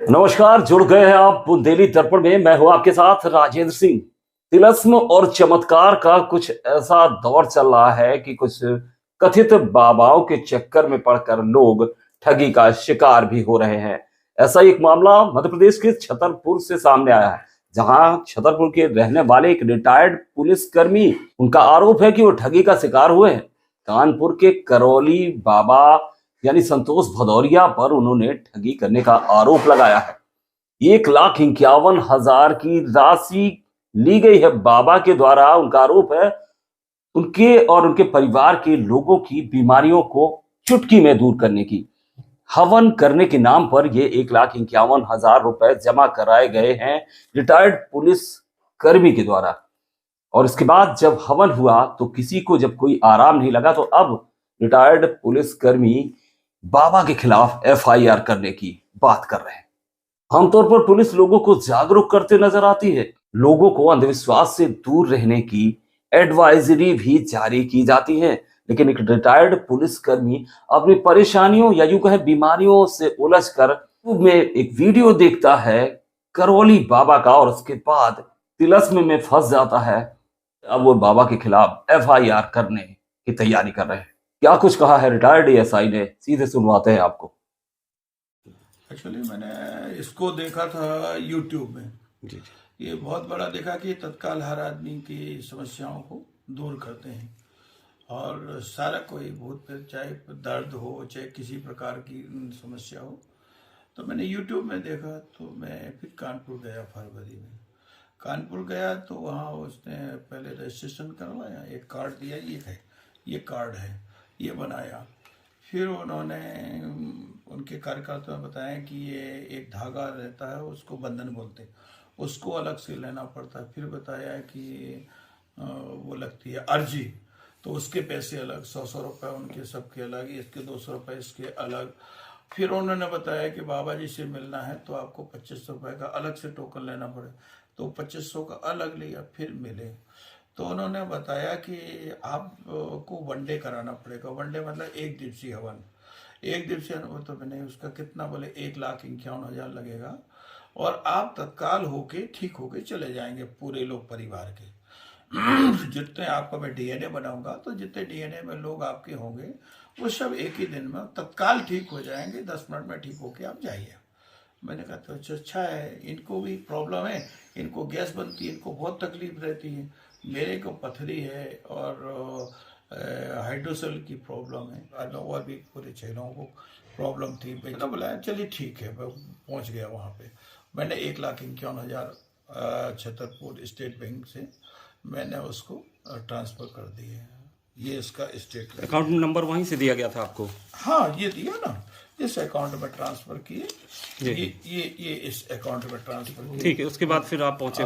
नमस्कार, जुड़ गए हैं आप बुंदेली दर्पण में। मैं हूं आपके साथ राजेंद्र सिंह। तिलस्म और चमत्कार का कुछ ऐसा दौर चल रहा है कि कुछ कथित बाबाओं के चक्कर में पड़कर लोग ठगी का शिकार भी हो रहे हैं। ऐसा ही एक मामला मध्य प्रदेश के छतरपुर से सामने आया है, जहां छतरपुर के रहने वाले एक रिटायर्ड पुलिसकर्मी, उनका आरोप है कि वो ठगी का शिकार हुए हैं। कानपुर के करौली बाबा यानी संतोष भदौरिया पर उन्होंने ठगी करने का आरोप लगाया है। 1,51,000 की राशि ली गई है बाबा के द्वारा। उनका आरोप है उनके और उनके परिवार के लोगों की बीमारियों को चुटकी में दूर करने की। हवन करने के नाम पर ये 1,51,000 रुपए जमा कराए गए हैं रिटायर्ड पुलिस कर्मी के द्वारा। और इसके बाद जब हवन हुआ तो किसी को जब कोई आराम नहीं लगा, तो अब रिटायर्ड पुलिसकर्मी बाबा के खिलाफ एफआईआर करने की बात कर रहे हैं। आमतौर पर पुलिस लोगों को जागरूक करते नजर आती है। लोगों को अंधविश्वास से दूर रहने की एडवाइजरी भी जारी की जाती है, लेकिन एक रिटायर्ड पुलिसकर्मी अपनी परेशानियों या यूं कहे बीमारियों से उलझकर में एक वीडियो देखता है करौली बाबा का, और उसके बाद तिलस्म में फंस जाता है। अब वो बाबा के खिलाफ एफआईआर करने की तैयारी कर रहे हैं। क्या कुछ कहा है रिटायर्ड एएसआई ने, सीधे सुनवाते हैं आपको। एक्चुअली मैंने इसको देखा था यूट्यूब में। जी। ये बहुत बड़ा देखा कि तत्काल हर आदमी की समस्याओं को दूर करते हैं और सारा कोई भूत प्रेत, चाहे दर्द हो चाहे किसी प्रकार की समस्या हो। तो मैंने यूट्यूब में देखा, तो मैं फिर कानपुर गया। फरवरी में कानपुर गया तो वहाँ उसने पहले रजिस्ट्रेशन करवाया, एक कार्ड दिया, ये कार्ड है, ये बनाया। फिर उन्होंने उनके कार्यकर्ता ने बताया कि ये एक धागा रहता है, उसको बंधन बोलते हैं, उसको अलग से लेना पड़ता है। फिर बताया कि वो लगती है अर्जी, तो उसके पैसे अलग, 100 रुपये उनके सबके अलग, इसके 200 रुपये इसके अलग। फिर उन्होंने बताया कि बाबा जी से मिलना है तो आपको 25 रुपये का अलग से टोकन लेना पड़े, तो 2500 का अलग लिया, फिर मिले। तो उन्होंने बताया कि आपको वनडे कराना पड़ेगा। वनडे मतलब 1 दिवसीय हवन। 1 दिवसीय हवन तो मैंने उसका कितना बोले 1,51,000 लगेगा, और आप तत्काल होके ठीक होके चले जाएंगे, पूरे लोग परिवार के। जितने आपका मैं डीएनए बनाऊंगा, तो जितने डीएनए में लोग आपके होंगे वो सब एक ही दिन में तत्काल ठीक हो जाएंगे, 10 मिनट में ठीक होके आप जाइए। मैंने कहा तो अच्छा है, इनको भी प्रॉब्लम है, इनको गैस बनती है, इनको बहुत तकलीफ रहती है, मेरे को पथरी है और हाइड्रोसेल की प्रॉब्लम है, और भी पूरे 6 लोगों को प्रॉब्लम थी। मैंने बोला चलिए ठीक है। मैं पहुंच गया वहाँ पे। मैंने 1,51,000 छतरपुर स्टेट बैंक से मैंने उसको ट्रांसफर कर दिए। ये इसका स्टेट अकाउंट नंबर वहीं से दिया गया था आपको? हाँ, ये दिया ना, इस अकाउंट में ट्रांसफर किए, ये इस अकाउंट में ट्रांसफर किए। ठीक है, उसके बाद फिर आप पहुंचे,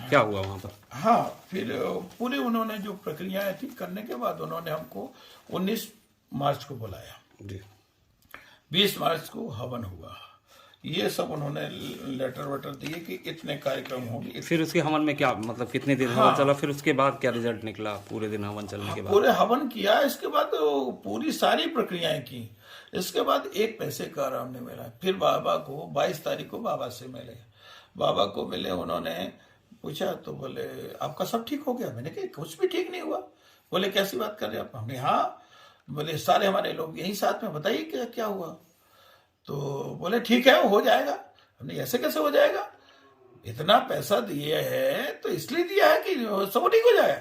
क्या हुआ वहाँ पर? हाँ, फिर पूरे उन्होंने जो प्रक्रियाएं थी करने के बाद उन्होंने हमको 19 मार्च को बुलाया जी। 20 मार्च को हवन हुआ। ये सब उन्होंने लेटर वेटर दिए कि इतने कार्यक्रम होंगे। फिर उसके हवन में क्या मतलब कितने दिन हवन चला, फिर उसके बाद क्या रिजल्ट निकला पूरे दिन हवन चलने के बाद? पूरे हवन किया, इसके बाद पूरी सारी प्रक्रियाएं की। इसके बाद एक पैसे का आराम नहीं मिला। फिर बाबा को 22 तारीख को बाबा से मिले। बाबा को मिले, उन्होंने पूछा तो बोले आपका सब ठीक हो गया। मैंने कहा कुछ भी ठीक नहीं हुआ। बोले कैसी बात कर रहे हैं आप? हमने हाँ। बोले सारे हमारे लोग यही साथ में, बताइए क्या क्या हुआ। तो बोले ठीक है, वो हो जाएगा। हमने ऐसे कैसे हो जाएगा, इतना पैसा दिए है तो इसलिए दिया है कि सब ठीक हो जाए।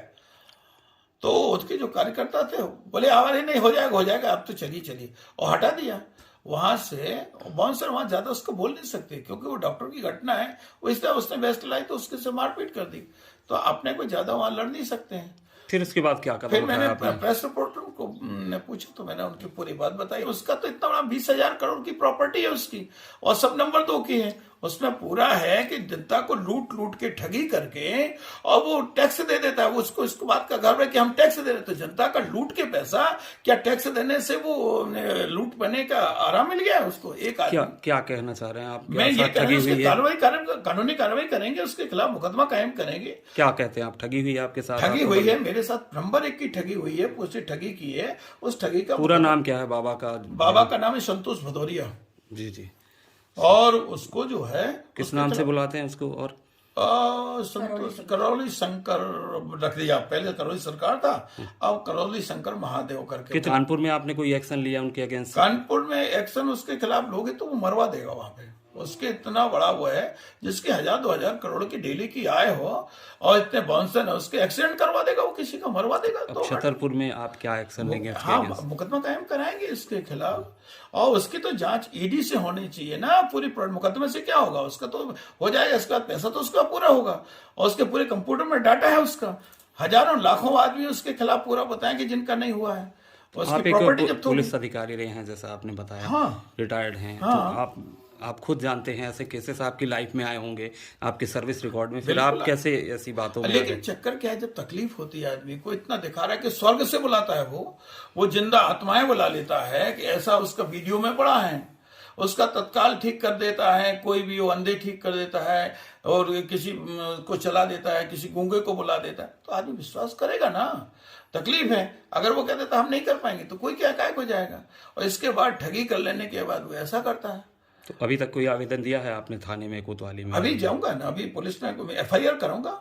तो उसके जो कार्यकर्ता थे बोले आवाज नहीं, हो जाएगा हो जाएगा, आप तो चलिए, और हटा दिया वहां से। बाउंसर वहां ज्यादा उसको बोल नहीं सकते, क्योंकि वो डॉक्टर की घटना है। वो इसलिए उसने बेस्ट लाई तो उसके से मारपीट कर दी, तो अपने को ज्यादा वहां लड़ नहीं सकते हैं। फिर उसके बाद क्या कदम फिर उठाया मैंने आपने? प्रेस रिपोर्टर को ने पूछा, तो मैंने उनकी पूरी बात बताई। उसका तो इतना बड़ा 20,000 करोड़ की प्रॉपर्टी है उसकी, और सब नंबर 2 की है। उसमें पूरा है कि जनता को लूट लूट के ठगी करके, और वो टैक्स दे देता है। वो उसको इसको बात का गर्व है कि हम टैक्स दे रहे, तो जनता का लूट के पैसा, क्या टैक्स देने से वो लूट पाने का आराम मिल गया है उसको? एक क्या कहना चाह रहे हैं आप? मैं ये कह रहा हूँ कानूनी कार्रवाई करेंगे, उसके खिलाफ मुकदमा कायम करेंगे। क्या कहते हैं आप, ठगी हुई है आपके साथ? ठगी हुई है मेरे साथ, नंबर 1 की ठगी हुई है, उससे ठगी की है। उस ठगी का पूरा नाम क्या है बाबा का? बाबा का नाम है संतोष भदौरिया। जी। और उसको जो है किस नाम से बुलाते हैं उसको? और करौली शंकर रख दिया, पहले करौली सरकार था, अब करौली शंकर महादेव करके। कानपुर में आपने कोई एक्शन लिया उनके अगेंस्ट? कानपुर में एक्शन उसके खिलाफ लोगे तो वो मरवा देगा वहां पे। उसके इतना बड़ा वो है जिसके 1000-2000 करोड़ की डेली की आय हो और इतने बाउंसर है, उसके एक्सीडेंट करवा देगा, वो किसी का मरवा देगा। अब छतरपुर में आप क्या एक्शन लेंगे? हाँ, मुकदमा कायम कराएंगे इसके खिलाफ और उसकी तो जांच ईडी से होनी चाहिए ना। पूरी मुकदमे से क्या होगा, उसका तो हो जाएगा, इसका पैसा तो उसका पूरा होगा और उसके पूरे कंप्यूटर में डाटा है उसका। हजारों लाखों आदमी उसके खिलाफ पूरा बताएंगे जिनका नहीं हुआ है। आप एक पुलिस अधिकारी रहे हैं जैसा आपने बताया, हाँ, रिटायर्ड हैं, तो आप खुद जानते हैं ऐसे केसेस आपकी लाइफ में आए होंगे, आपके सर्विस रिकॉर्ड में, फिर आप कैसे ऐसी बातों में? लेकिन चक्कर क्या है, जब तकलीफ होती है आदमी को, इतना दिखा रहा है कि स्वर्ग से बुलाता है, वो जिंदा आत्माएं बुला लेता है कि ऐसा उसका वीडियो में पड़ा है, उसका तत्काल ठीक कर देता है, कोई भी वो अंधे ठीक कर देता है और किसी को चला देता है, किसी गूंगे को बुला देता है, तो आदमी विश्वास करेगा ना। तकलीफ है, अगर वो कहते हम नहीं कर पाएंगे तो कोई क्या काय हो जाएगा। और इसके बाद ठगी कर लेने के बाद वो ऐसा करता है। तो अभी तक कोई आवेदन दिया है आपने थाने में कोतवाली में? अभी जाऊंगा ना, अभी पुलिस में FIR करूंगा।